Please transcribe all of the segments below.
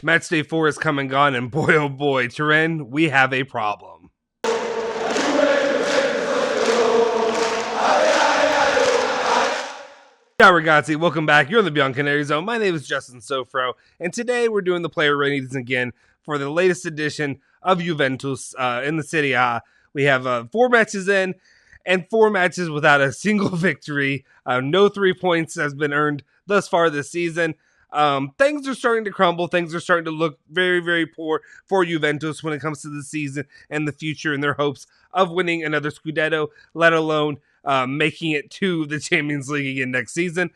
Matchday 4 is come and gone, and boy, oh boy, Turin, we have a problem. Ciao ragazzi, welcome back. You're in the Bianconeri Zone. My name is Justin Sofro, and today we're doing the player ratings again for the latest edition of Juventus in the Serie A. We have 4 matches in, and 4 matches without a single victory. No 3 points has been earned thus far this season. Things are starting to crumble. Things are starting to look very, very poor for Juventus when it comes to the season and the future and their hopes of winning another Scudetto, let alone making it to the Champions League again next season.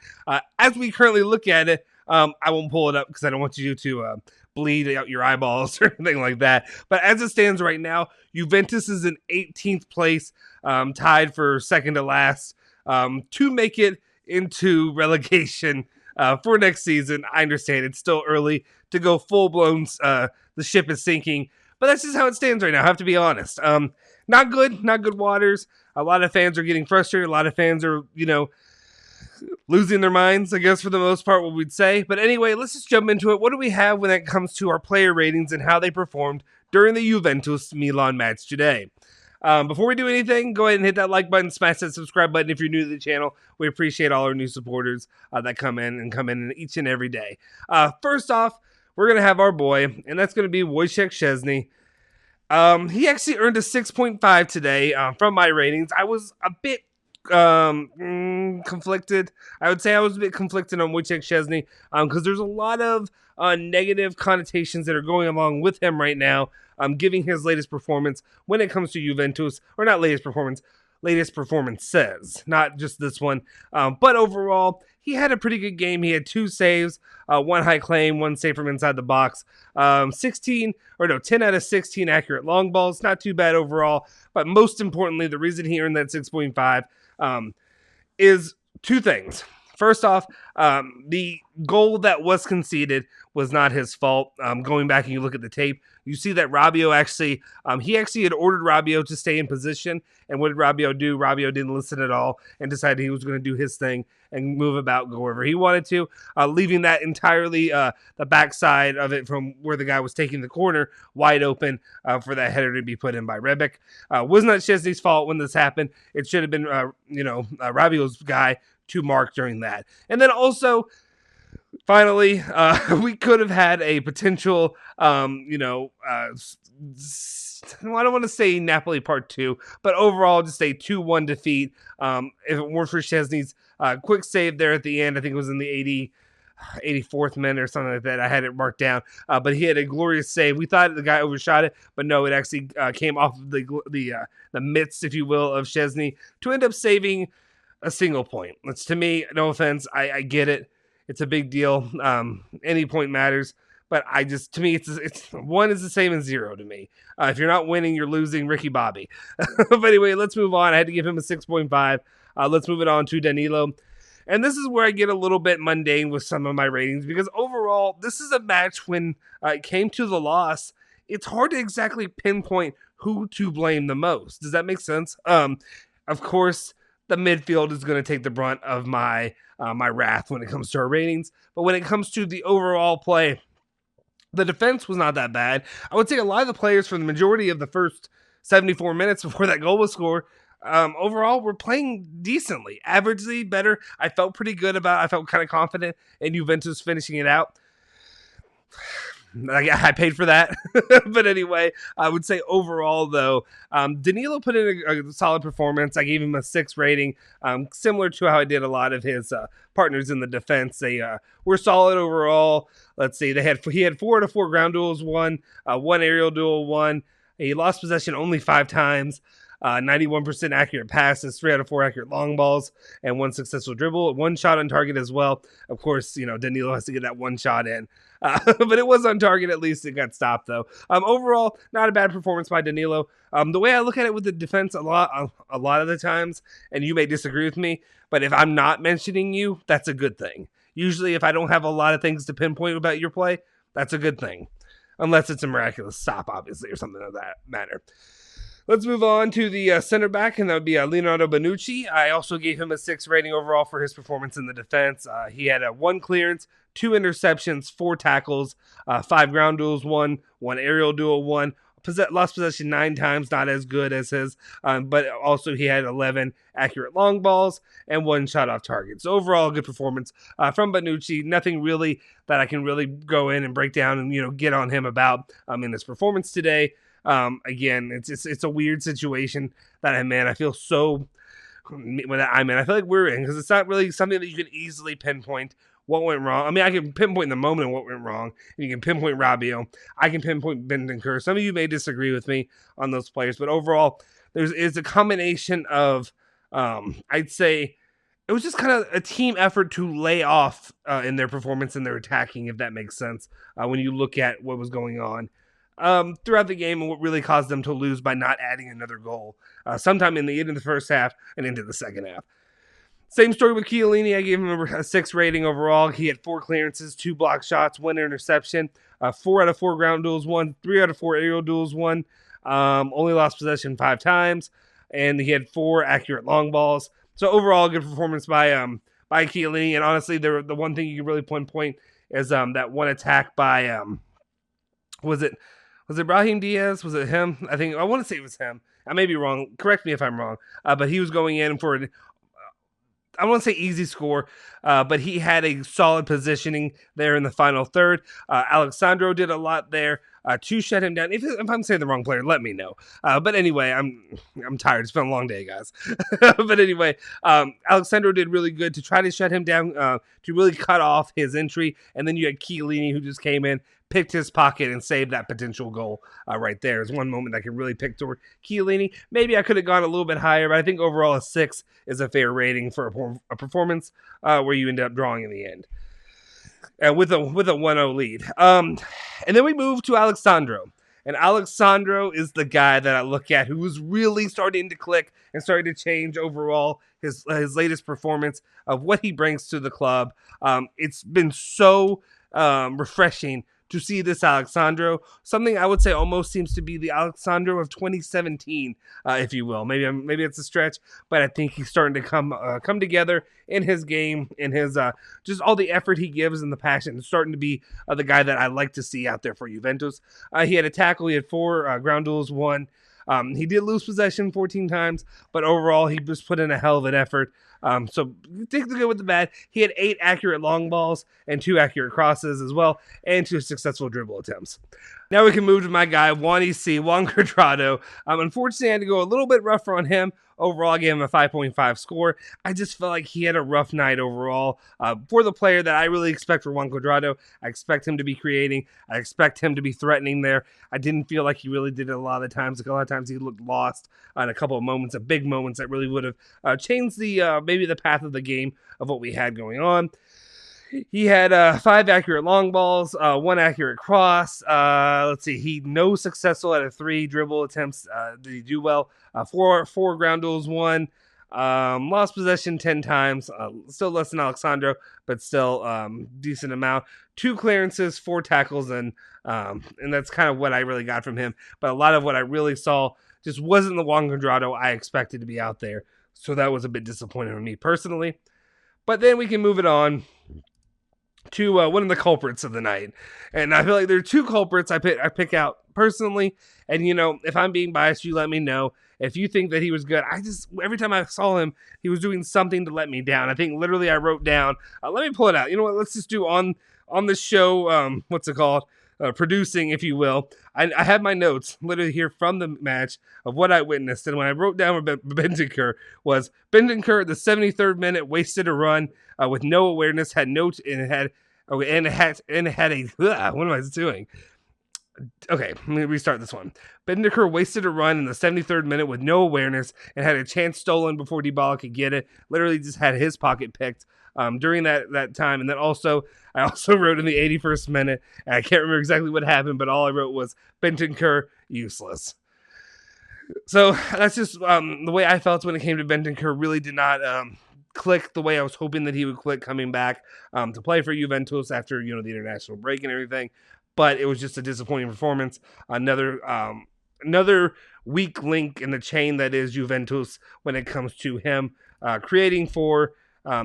As we currently look at it, I won't pull it up because I don't want you to bleed out your eyeballs or anything like that. But as it stands right now, Juventus is in 18th place, tied for second to last, to make it into relegation for next season. I understand it's still early to go full-blown, the ship is sinking, but that's just how it stands right now, I have to be honest. Not good waters. A lot of fans are getting frustrated. A lot of fans are, losing their minds, I guess, for the most part, what we'd say. But anyway, let's just jump into it. What do we have when it comes to our player ratings and how they performed during the Juventus Milan match today? Before we do anything, go ahead and hit that like button, smash that subscribe button if you're new to the channel. We appreciate all our new supporters that come in each and every day. First off, we're going to have our boy, and that's going to be Wojciech Szczesny. He actually earned a 6.5 today from my ratings. I was a bit conflicted. I would say I was a bit conflicted on Wojciech Szczesny because there's a lot of negative connotations that are going along with him right now, giving his latest performance when it comes to Juventus, or not latest performances, not just this one. But overall, he had a pretty good game. He had 2 saves, 1 high claim, 1 save from inside the box, 10 out of 16 accurate long balls. Not too bad overall. But most importantly, the reason he earned that 6.5 is 2 things. First off, the goal that was conceded was not his fault. Going back and you look at the tape, you see that Rabiot actually had ordered Rabiot to stay in position. And what did Rabiot do? Rabiot didn't listen at all and decided he was going to do his thing and move about, go wherever he wanted to, leaving that entirely the backside of it from where the guy was taking the corner wide open for that header to be put in by Rebic. Was not Szczesny's fault when this happened. It should have been, Rabiot's guy to mark during that. And then also, finally, we could have had a potential, I don't want to say Napoli part 2, but overall just a 2-1 defeat. If it weren't for Szczesny's quick save there at the end, I think it was in the 84th minute or something like that. I had it marked down, but he had a glorious save. We thought the guy overshot it, but no, it actually came off of the midst, if you will, of Szczesny to end up saving a single point. That's, to me, no offense, I get it. It's a big deal. Any point matters. But to me, it's 1 is the same as 0 to me. If you're not winning, you're losing, Ricky Bobby. But anyway, let's move on. I had to give him a 6.5. Let's move it on to Danilo. And this is where I get a little bit mundane with some of my ratings, because overall, this is a match when it came to the loss, it's hard to exactly pinpoint who to blame the most. Does that make sense? Of course, the midfield is going to take the brunt of my wrath when it comes to our ratings. But when it comes to the overall play, the defense was not that bad. I would say a lot of the players for the majority of the first 74 minutes before that goal was scored, overall, were playing decently, averagely better. I felt pretty good I felt kind of confident in Juventus finishing it out. I paid for that. But anyway, I would say overall, though, Danilo put in a solid performance. I gave him a 6 rating, similar to how I did a lot of his partners in the defense. They were solid overall. Let's see, he had 4 out of 4 ground duels won, 1 aerial duel won. He lost possession only 5 times. 91% accurate passes, 3 out of 4 accurate long balls, and 1 successful dribble, 1 shot on target as well. Of course, Danilo has to get that 1 shot in. But it was on target, at least it got stopped, though. Overall, not a bad performance by Danilo. The way I look at it with the defense a lot of the times, and you may disagree with me, but if I'm not mentioning you, that's a good thing. Usually, if I don't have a lot of things to pinpoint about your play, that's a good thing. Unless it's a miraculous stop, obviously, or something of that matter. Let's move on to the center back, and that would be Leonardo Bonucci. I also gave him a 6 rating overall for his performance in the defense. He had 1 clearance, 2 interceptions, 4 tackles, 5 ground duels, 1 aerial duel, 1. Lost possession 9 times, not as good as his, but also he had 11 accurate long balls and 1 shot off target. So overall, good performance from Bonucci. Nothing really that I can really go in and break down and get on him about in his performance today. Again, it's a weird situation that I'm in. I feel so. I feel like we're in because it's not really something that you can easily pinpoint what went wrong. I mean, I can pinpoint in the moment what went wrong. And you can pinpoint Rabiot. I can pinpoint Bentancur. Some of you may disagree with me on those players, but overall, it's a combination of, I'd say, it was just kind of a team effort to lay off in their performance and their attacking, if that makes sense, when you look at what was going on throughout the game and what really caused them to lose by not adding another goal sometime in the end of the first half and into the second half. Same story with Chiellini. I gave him a 6 rating overall. He had 4 clearances, 2 block shots, 1 interception, 4 out of 4 ground duels, 1, 3 out of 4 aerial duels, 1. Only lost possession 5 times, and he had 4 accurate long balls. So overall, good performance by Chiellini. And honestly, the one thing you can really point is that one attack by was it Brahim Diaz? Was it him? I want to say it was him. I may be wrong. Correct me if I'm wrong. But he was going in for I won't say easy score, but he had a solid positioning there in the final third. Alexandro did a lot there to shut him down. If I'm saying the wrong player, let me know. But anyway, I'm tired. It's been a long day, guys. But anyway, Alexandro did really good to try to shut him down, to really cut off his entry. And then you had Chiellini, who just came in, picked his pocket, and saved that potential goal right there. Is one moment I can really pick toward Chiellini. Maybe I could have gone a little bit higher, but I think overall a 6 is a fair rating for a performance where you end up drawing in the end. With a 1-0 lead. And then we move to Alexandro. And Alexandro is the guy that I look at who was really starting to click and starting to change overall his latest performance of what he brings to the club. It's been so refreshing to see this Alexandro, something I would say almost seems to be the Alexandro of 2017, if you will. Maybe it's a stretch, but I think he's starting to come together in his game, in his just all the effort he gives and the passion. It's starting to be the guy that I like to see out there for Juventus. He had a tackle, he had 4 ground duels, 1. He did lose possession 14 times, but overall he just put in a hell of an effort. So take the good with the bad. He had 8 accurate long balls and 2 accurate crosses as well, and 2 successful dribble attempts. Now we can move to my guy, Jhon Cordoba. Unfortunately, I had to go a little bit rougher on him. Overall, I gave him a 5.5 score. I just felt like he had a rough night overall. For the player that I really expect for Jhon Cordoba, I expect him to be creating. I expect him to be threatening there. I didn't feel like he really did it a lot of the times. A lot of times he looked lost on a couple of moments, of big moments that really would have changed the maybe the path of the game of what we had going on. He had 5 accurate long balls, 1 accurate cross. Let's see, he no successful out of 3 dribble attempts. Did he do well? 4 ground duels, 1. Lost possession 10 times. Still less than Alexandro, but still decent amount. 2 clearances, 4 tackles, and that's kind of what I really got from him. But a lot of what I really saw just wasn't the Jhon Cordoba I expected to be out there. So that was a bit disappointing for me personally. But then we can move it on to one of the culprits of the night. And I feel like there are 2 culprits I pick out personally. And, if I'm being biased, you let me know. If you think that he was good, every time I saw him, he was doing something to let me down. I think literally I wrote down, let me pull it out. You know what? Let's just do on the show, what's it called? Producing, if you will. I have my notes literally here from the match of what I witnessed. And when I wrote down Bentancur was Bentancur, the 73rd minute, wasted a run with no awareness, had a what am I doing? Okay, let me restart this one. Bentancur wasted a run in the 73rd minute with no awareness and had a chance stolen before Dybala could get it. Literally just had his pocket picked during that time. And then I also wrote in the 81st minute, and I can't remember exactly what happened, but all I wrote was Bentancur useless. So that's just the way I felt when it came to Bentancur. Really did not click the way I was hoping that he would click coming back to play for Juventus after the international break and everything. But it was just a disappointing performance. Another another weak link in the chain that is Juventus when it comes to him creating for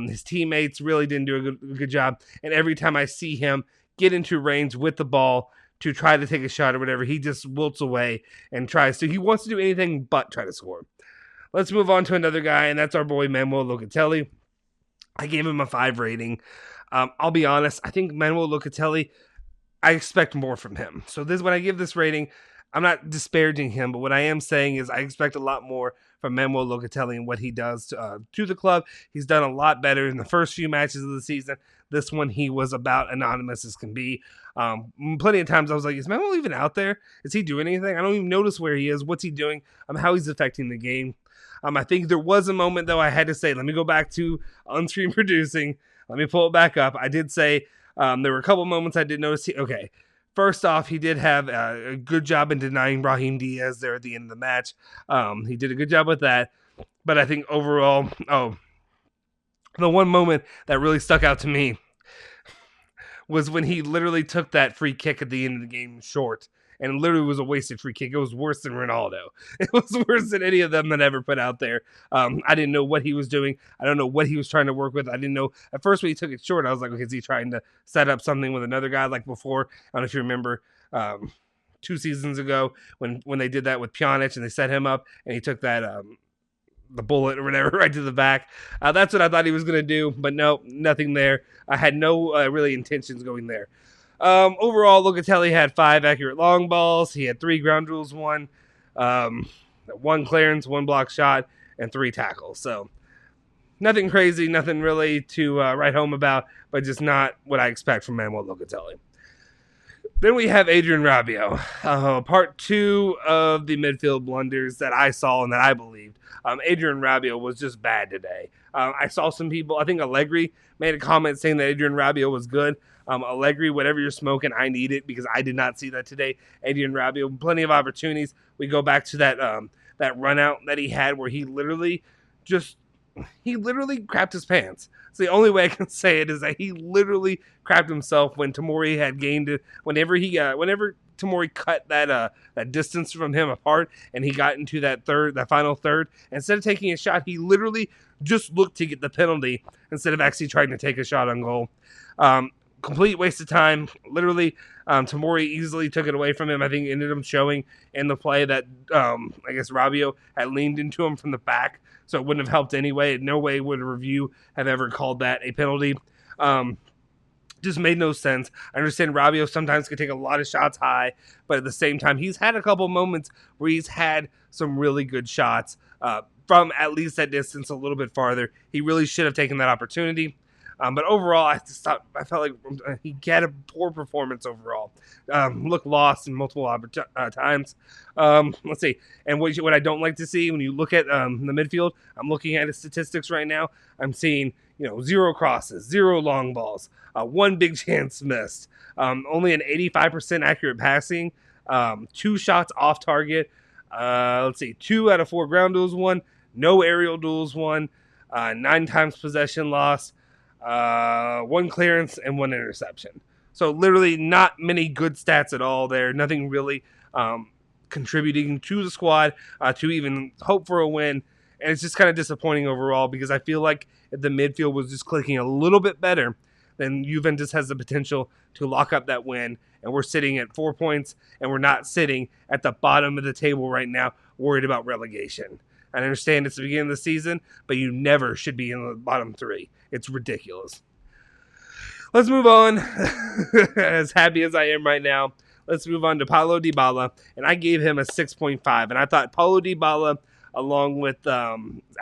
his teammates. Really didn't do a good job. And every time I see him get into range with the ball to try to take a shot or whatever, he just wilts away and tries to. He wants to do anything but try to score. Let's move on to another guy, and that's our boy Manuel Locatelli. I gave him a 5 rating. I'll be honest, I think Manuel Locatelli, I expect more from him. So this, when I give this rating, I'm not disparaging him, but what I am saying is I expect a lot more from Manuel Locatelli and what he does to the club. He's done a lot better in the first few matches of the season. This one, he was about anonymous as can be. Plenty of times I was like, is Manuel even out there? Is he doing anything? I don't even notice where he is. What's he doing? How he's affecting the game. I think there was a moment, though, I had to say, let me go back to on-screen producing. Let me pull it back up. I did say there were a couple moments I did notice. Okay, first off, he did have a good job in denying Brahim Diaz there at the end of the match. He did a good job with that. But I think overall, the one moment that really stuck out to me was when he literally took that free kick at the end of the game short. And literally was a wasted free kick. It was worse than Ronaldo. It was worse than any of them that ever put out there. I didn't know what he was doing. I don't know what he was trying to work with. I didn't know. At first when he took it short, I was like, okay, is he trying to set up something with another guy like before? I don't know if you remember 2 seasons ago when they did that with Pjanic and they set him up and he took that the bullet or whatever right to the back. That's what I thought he was going to do. But no, nothing there. I had no really intentions going there. Overall, Locatelli had 5 accurate long balls. He had 3 ground duels, 1 clearance, 1 block shot, and 3 tackles. So nothing crazy, nothing really to write home about, but just not what I expect from Manuel Locatelli. Then we have Adrien Rabiot, part 2 of the midfield blunders that I saw and that I believed. Adrien Rabiot was just bad today. I saw some people, I think Allegri made a comment saying that Adrien Rabiot was good. Allegri, whatever you're smoking, I need it because I did not see that today. Adrien Rabiot, plenty of opportunities. We go back to that run out that he had where he literally crapped his pants. It's the only way I can say it is that he literally crapped himself when Tomori had gained it. Whenever Tomori cut that distance from him apart and he got into that final third, instead of taking a shot, he literally just looked to get the penalty instead of actually trying to take a shot on goal. Complete waste of time. Literally, Tomori easily took it away from him. I think it ended up showing in the play that I guess Rabiot had leaned into him from the back, so it wouldn't have helped anyway. No way would a review have ever called that a penalty. Just made no sense. I understand Rabiot sometimes can take a lot of shots high, but at the same time, he's had a couple moments where he's had some really good shots from at least that distance a little bit farther. He really should have taken that opportunity. But overall, I felt like he had a poor performance overall. Looked lost in multiple times. Let's see. And what I don't like to see when you look at the midfield, I'm looking at his statistics right now. I'm seeing 0 crosses, 0 long balls, 1 big chance missed, only an 85% accurate passing, 2 shots off target. Let's see, 2 out of 4 ground duels won, no aerial duels won, 9 times possession lost. 1 clearance and 1 interception. So literally not many good stats at all there. Nothing really contributing to the squad to even hope for a win. And it's just kind of disappointing overall because I feel like if the midfield was just clicking a little bit better, then Juventus has the potential to lock up that win. And we're sitting at 4 points and we're not sitting at the bottom of the table right now worried about relegation. I understand it's the beginning of the season, but you never should be in the bottom 3. It's ridiculous. Let's move on. As happy as I am right now, let's move on to Paulo Dybala. And I gave him a 6.5. And I thought Paulo Dybala, along with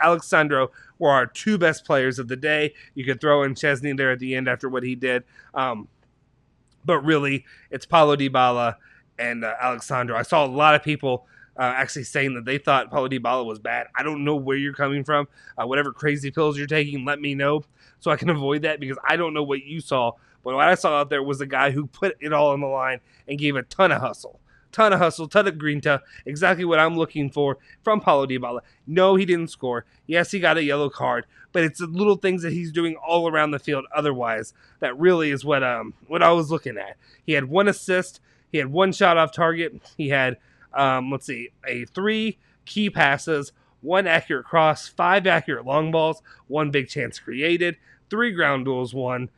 Alexandro, were our 2 best players of the day. You could throw in Chesney there at the end after what he did. But really, it's Paulo Dybala and Alexandro. I saw a lot of people actually saying that they thought Paulo Dybala was bad. I don't know where you're coming from. Whatever crazy pills you're taking, let me know so I can avoid that because I don't know what you saw. But what I saw out there was a guy who put it all on the line and gave a ton of hustle, ton of grinta, exactly what I'm looking for from Paulo Dybala. No, he didn't score. Yes, he got a yellow card, but it's the little things that he's doing all around the field otherwise that really is what I was looking at. He had 1 assist. He had 1 shot off target. He had Let's see, 3 key passes, 1 accurate cross, 5 accurate long balls, 1 big chance created, 3 ground duels won.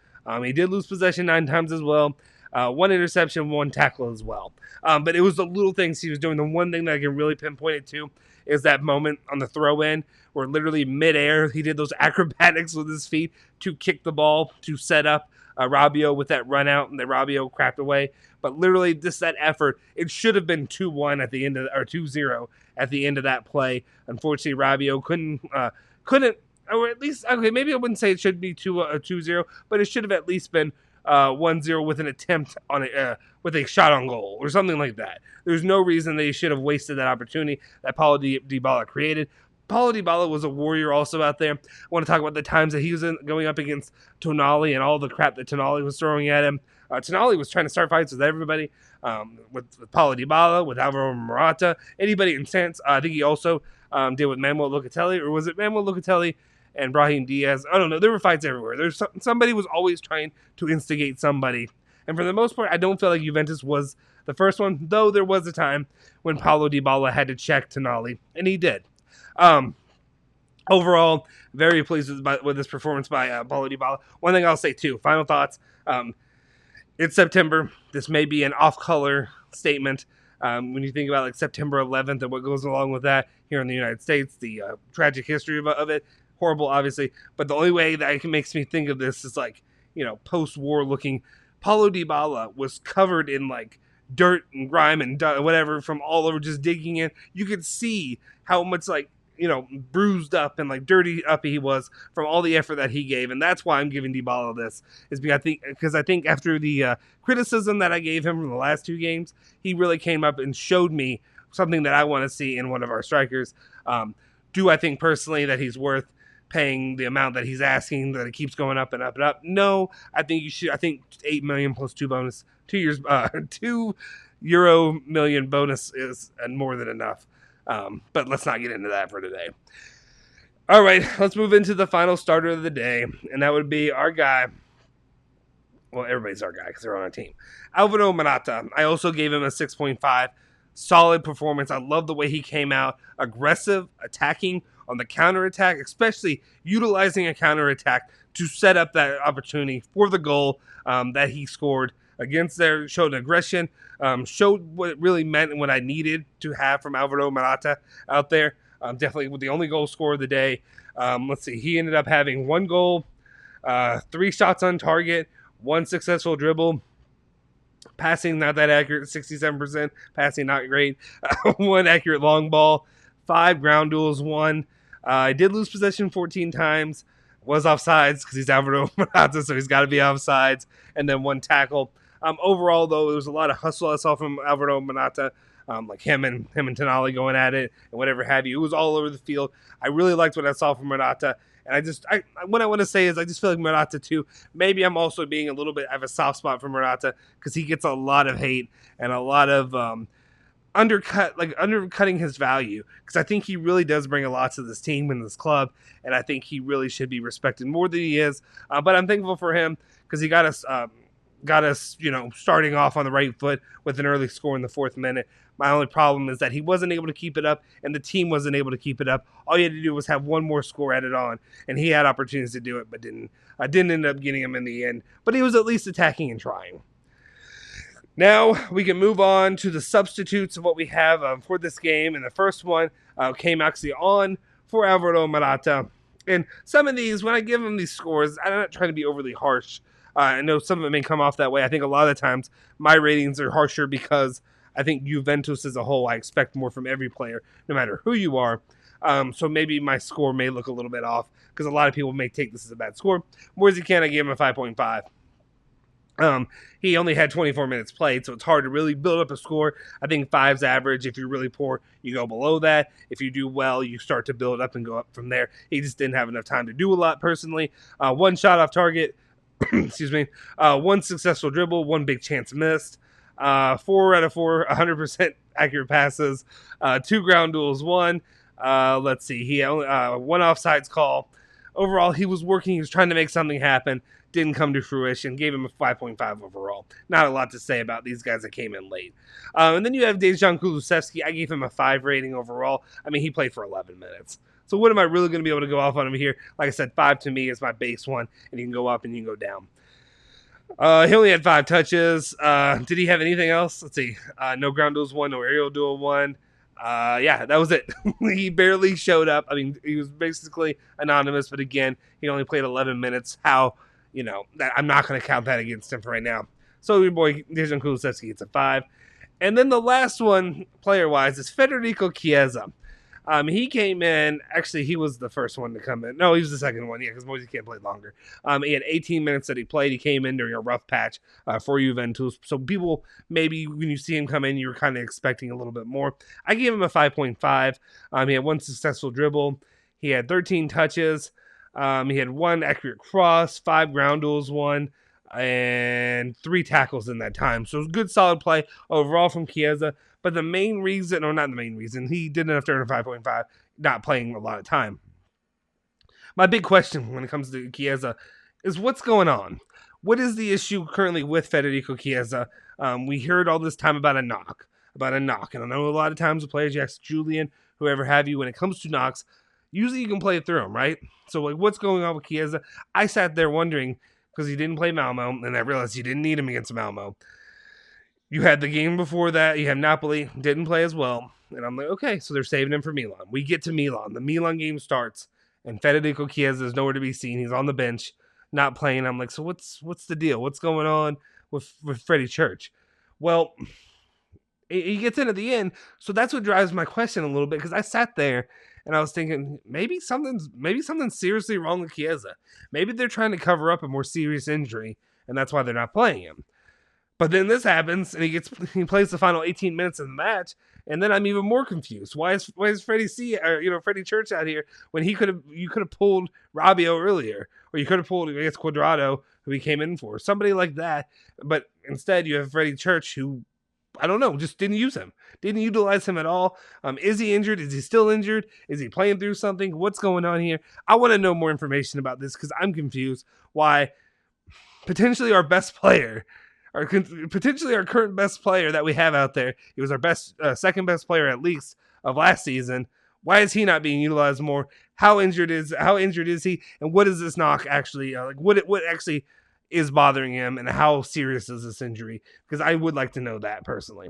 He did lose possession 9 times as well. 1 interception, 1 tackle as well. But it was the little things he was doing. The one thing that I can really pinpoint it to is that moment on the throw-in where literally midair he did those acrobatics with his feet to kick the ball, to set up Rabiot with that run out, and the Rabiot crapped away. But literally just that effort, it should have been 2-1 at the end of, or 2-0 at the end of that play. Unfortunately, Rabiot couldn't, or at least, okay, maybe I wouldn't say it should be 2-0, but it should have at least been 1-0 with an attempt on a with a shot on goal or something like that. There's no reason they should have wasted that opportunity that Paulo Dybala created. Paulo Dybala was a warrior also out there. I want to talk about the times that he was going up against Tonali and all the crap that Tonali was throwing at him. Tonali was trying to start fights with everybody, with Paulo Dybala, with Alvaro Morata, anybody in sense. I think he also did with Manuel Locatelli, or was it Manuel Locatelli and Brahim Diaz? I don't know. There were fights everywhere. Somebody was always trying to instigate somebody. And for the most part, I don't feel like Juventus was the first one, though there was a time when Paulo Dybala had to check Tonali, and he did. Overall, very pleased with this performance by Paulo Dybala. One thing I'll say, too, final thoughts. It's September. This may be an off-color statement. When you think about like September 11th and what goes along with that here in the United States, the tragic history of it, horrible, obviously. But the only way that it makes me think of this is like, post-war looking. Paulo Dybala was covered in like dirt and grime and whatever from all over, just digging in. You could see how much like, bruised up and like dirty up he was from all the effort that he gave. And that's why I'm giving Dybala this, is because I think after the criticism that I gave him from the last 2 games, he really came up and showed me something that I want to see in one of our strikers. Do I think personally that he's worth paying the amount that he's asking, that it keeps going up and up and up? No, I think you should. I think 8 million plus 2 bonus, 2 years, €2 million bonus is more than enough. But let's not get into that for today. All right, let's move into the final starter of the day, and that would be our guy. Well, everybody's our guy because they're on our team. Alvaro Morata. I also gave him a 6.5. Solid performance. I love the way he came out. Aggressive, attacking on the counterattack, especially utilizing a counterattack to set up that opportunity for the goal that he scored against there. Showed aggression, showed what it really meant and what I needed to have from Alvaro Morata out there. Definitely with the only goal scorer of the day. Let's see, he ended up having 1 goal, 3 shots on target, 1 successful dribble. Passing not that accurate, 67%. Passing not great. 1 accurate long ball, 5 ground duels won. I did lose possession 14 times. Was offsides because he's Alvaro Morata, so he's got to be offsides. And then 1 tackle. Overall, though, there was a lot of hustle I saw from Alvaro Morata. Like him and Tonali going at it and whatever have you. It was all over the field. I really liked what I saw from Morata. And what I want to say is I just feel like Morata too. Maybe I'm also being a little bit of a soft spot for Morata because he gets a lot of hate and a lot of undercutting his value, because I think he really does bring a lot to this team and this club, and I think he really should be respected more than he is. But I'm thankful for him because he got us starting off on the right foot with an early score in the 4th minute. My only problem is that he wasn't able to keep it up, and the team wasn't able to keep it up. All you had to do was have 1 more score added on, and he had opportunities to do it, but didn't. I didn't end up getting him in the end, but he was at least attacking and trying. Now we can move on to the substitutes of what we have for this game, and the first one came actually on for Alvaro Morata. And some of these, when I give him these scores, I'm not trying to be overly harsh. I know some of it may come off that way. I think a lot of the times my ratings are harsher because I think Juventus as a whole, I expect more from every player, no matter who you are. So maybe my score may look a little bit off because a lot of people may take this as a bad score. More as you can, I gave him a 5.5. He only had 24 minutes played, so it's hard to really build up a score. I think 5's average. If you're really poor, you go below that. If you do well, you start to build up and go up from there. He just didn't have enough time to do a lot personally. 1 shot off target. Excuse me. 1 successful dribble, 1 big chance missed. 4 out of 4, 100% accurate passes. 2 ground duels won. Let's see. He only 1 offsides call. Overall, he was working. He was trying to make something happen. didn't come to fruition. Gave him a 5.5 overall. Not a lot to say about these guys that came in late. And then you have Dejan Kalusic. I gave him a 5 rating overall. I mean, he played for 11 minutes. So what am I really going to be able to go off on him here? Like I said, 5 to me is my base one, and you can go up and you can go down. He only had 5 touches. Did he have anything else? Let's see. No ground duels 1, no aerial duel 1. Yeah, that was it. He barely showed up. I mean, he was basically anonymous, but again, he only played 11 minutes. How, I'm not going to count that against him for right now. So your boy, Dejan Kalusic gets a 5. And then the last one, player-wise, is Federico Chiesa. He came in, actually, he was the first one to come in. No, he was the second one, because Moisey can't play longer. He had 18 minutes that he played. He came in during a rough patch for Juventus. So people, maybe when you see him come in, you were kind of expecting a little bit more. I gave him a 5.5. He had 1 successful dribble. He had 13 touches. He had 1 accurate cross, 5 ground duels, 1, and 3 tackles in that time. So it was good, solid play overall from Chiesa. But the main reason, or not the main reason, he did enough to earn a 5.5, not playing a lot of time. My big question when it comes to Chiesa is what's going on? What is the issue currently with Federico Chiesa? We heard all this time about a knock. And I know a lot of times the players, you ask Julian, whoever have you, when it comes to knocks, usually you can play it through them, right? So like, what's going on with Chiesa? I sat there wondering, because he didn't play Malmo, and I realized you didn't need him against Malmo. You had the game before that. You have Napoli. Didn't play as well. And I'm like, okay, so they're saving him for Milan. We get to Milan. The Milan game starts, and Federico Chiesa is nowhere to be seen. He's on the bench, not playing. I'm like, so what's the deal? What's going on with Freddie Church? Well, he gets in at the end, so that's what drives my question a little bit, because I sat there and I was thinking maybe something's seriously wrong with Chiesa. Maybe they're trying to cover up a more serious injury, and that's why they're not playing him. But then this happens, and he plays the final 18 minutes of the match, and then I'm even more confused. Why is Freddie Church out here when you could have pulled Rabiot earlier, or you could have pulled against Cuadrado, who he came in for, somebody like that. But instead, you have Freddie Church, who I don't know, just didn't use him, didn't utilize him at all. Is he injured? Is he still injured? Is he playing through something? What's going on here? I want to know more information about this because I'm confused. Why potentially our best player. Potentially our current best player that we have out there. He was our best, second best player at least of last season. Why is he not being utilized more? How injured is he? And what is this knock actually? What actually is bothering him? And how serious is this injury? Because I would like to know that personally.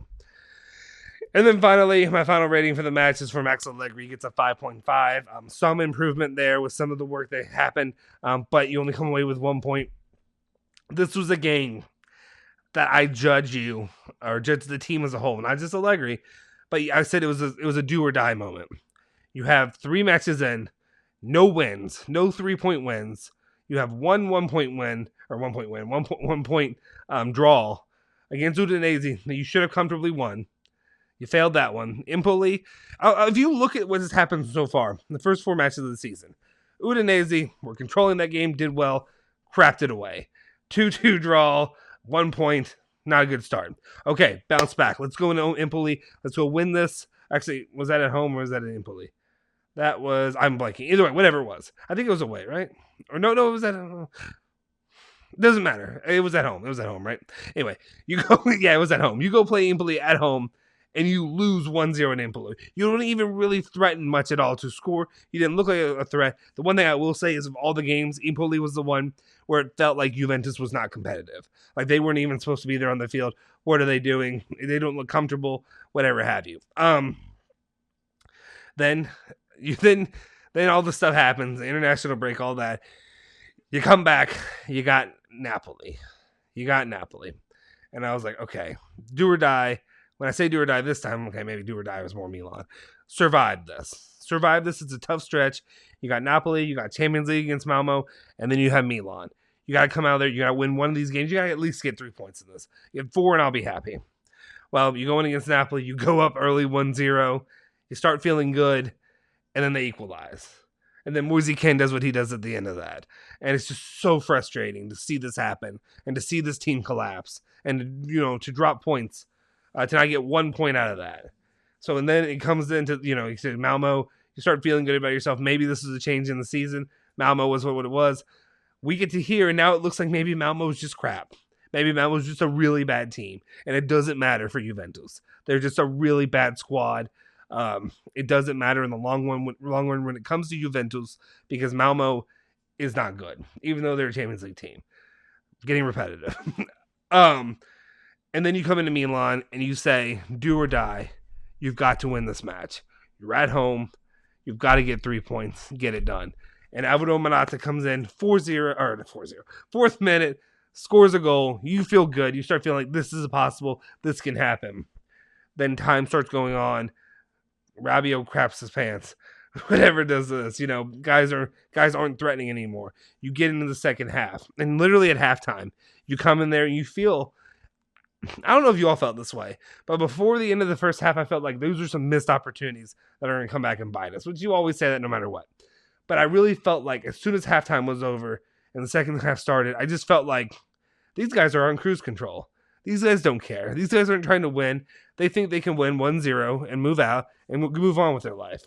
And then finally, my final rating for the match is from Max Allegri. He gets a 5.5. Some improvement there with some of the work that happened, but you only come away with 1 point. This was a game that I judge you, or judge the team as a whole, not just Allegri, but I said it was a do or die moment. You have 3 matches in, no wins, no 3-point wins. You have 1 1-point win, or 1 point draw against Udinese that you should have comfortably won. You failed that one. Empoli, if you look at what has happened so far, in the first 4 matches of the season, Udinese were controlling that game, did well, crapped it away. 2-2 draw, 1 point, not a good start. Okay, bounce back. Let's go into Empoli. Let's go win this. Actually, was that at home or was that in Empoli? That was, I'm blanking. Either way, whatever it was. I think it was away, right? Or no, it was at home. Doesn't matter. It was at home. Right? Anyway, it was at home. You go play Empoli at home, and you lose 1-0 in Empoli. You don't even really threaten much at all to score. You didn't look like a threat. The one thing I will say is of all the games, Empoli was the one where it felt like Juventus was not competitive. Like they weren't even supposed to be there on the field. What are they doing? They don't look comfortable, whatever have you. Then all the stuff happens, the international break, all that. You come back, you got Napoli. And I was like, okay, do or die. When I say do or die this time, okay, maybe do or die was more Milan. Survive this. It's a tough stretch. You got Napoli, you got Champions League against Malmo, and then you have Milan. You got to come out there. You got to win one of these games. You got to at least get 3 points in this. You have 4, and I'll be happy. Well, you go in against Napoli. You go up early 1-0. You start feeling good, and then they equalize. And then Moise Kean does what he does at the end of that. And it's just so frustrating to see this happen and to see this team collapse and, to drop points. To not get 1 point out of that. So, and then it comes into, you said Malmo, you start feeling good about yourself. Maybe this is a change in the season. Malmo was what it was. we get to hear, and now it looks like maybe Malmo is just crap. Maybe Malmo is just a really bad team, and it doesn't matter for Juventus. They're just a really bad squad. It doesn't matter in the long run when it comes to Juventus, because Malmo is not good, even though they're a Champions League team. Getting repetitive. And then you come into Milan and you say, do or die, you've got to win this match. You're at home. You've got to get 3 points. Get it done. And Alvaro Morata comes in 4th minute, scores a goal. You feel good. You start feeling like this is possible. This can happen. Then time starts going on. Rabiot craps his pants. Whatever does this, guys aren't threatening anymore. You get into the second half, and literally at halftime, you come in there and you feel, I don't know if you all felt this way, but before the end of the first half, I felt like those are some missed opportunities that are going to come back and bite us, which you always say that no matter what. But I really felt like as soon as halftime was over and the second half started, I just felt like these guys are on cruise control. These guys don't care. These guys aren't trying to win. They think they can win 1-0 and move out and move on with their life.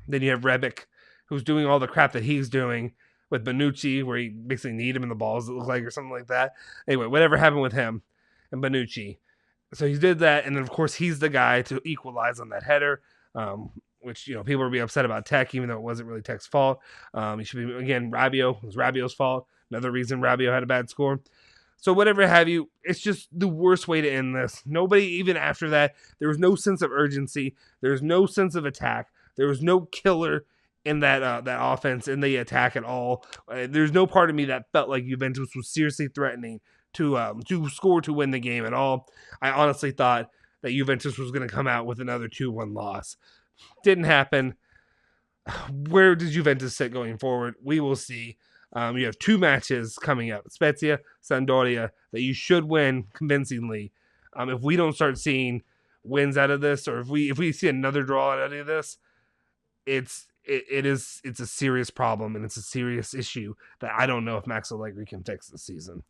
Then you have Rebic, who's doing all the crap that he's doing with Bonucci, where he basically kneed him in the balls, it looked like, or something like that. Anyway, whatever happened with him and Bonucci. So he did that, and then, of course, he's the guy to equalize on that header, which, people would be upset about Tech, even though it wasn't really Tech's fault. He should be, again, Rabiot. It was Rabiot's fault. Another reason Rabiot had a bad score. So whatever have you, it's just the worst way to end this. Nobody, even after that, there was no sense of urgency. There was no sense of attack. There was no killer in that offense, in the attack at all. There's no part of me that felt like Juventus was seriously threatening to score to win the game at all. I honestly thought that Juventus was going to come out with another 2-1 loss. Didn't happen. Where does Juventus sit going forward? We will see. You have 2 matches coming up, Spezia, Sampdoria, that you should win convincingly. If we don't start seeing wins out of this, or if we see another draw out of this, it's a serious problem, and it's a serious issue that I don't know if Max Allegri can fix this season.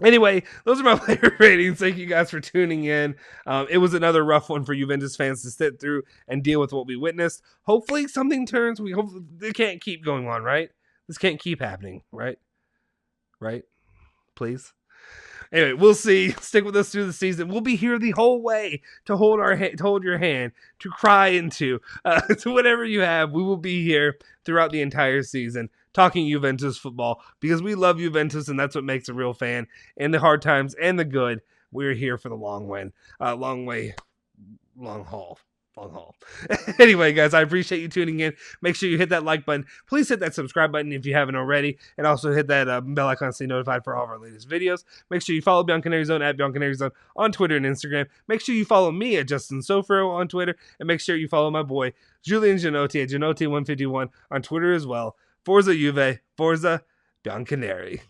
Anyway, those are my player ratings. Thank you guys for tuning in. It was another rough one for Juventus fans to sit through and deal with what we witnessed. Hopefully something turns. We hope they can't keep going on, right? This can't keep happening, right? Right? Please. Anyway, we'll see. Stick with us through the season. We'll be here the whole way to hold your hand, to cry into, to whatever you have. We will be here throughout the entire season, talking Juventus football, because we love Juventus, and that's what makes a real fan. In the hard times and the good, we're here for the long haul. Anyway, guys, I appreciate you tuning in. Make sure you hit that like button. Please hit that subscribe button if you haven't already, and also hit that bell icon to stay notified for all of our latest videos. Make sure you follow Bianconeri Zone at Bianconeri Zone on Twitter and Instagram. Make sure you follow me at Justin Sofro on Twitter, and make sure you follow my boy Julian Gianotti at Gianotti151 on Twitter as well. Forza Juve, Forza Bianconeri.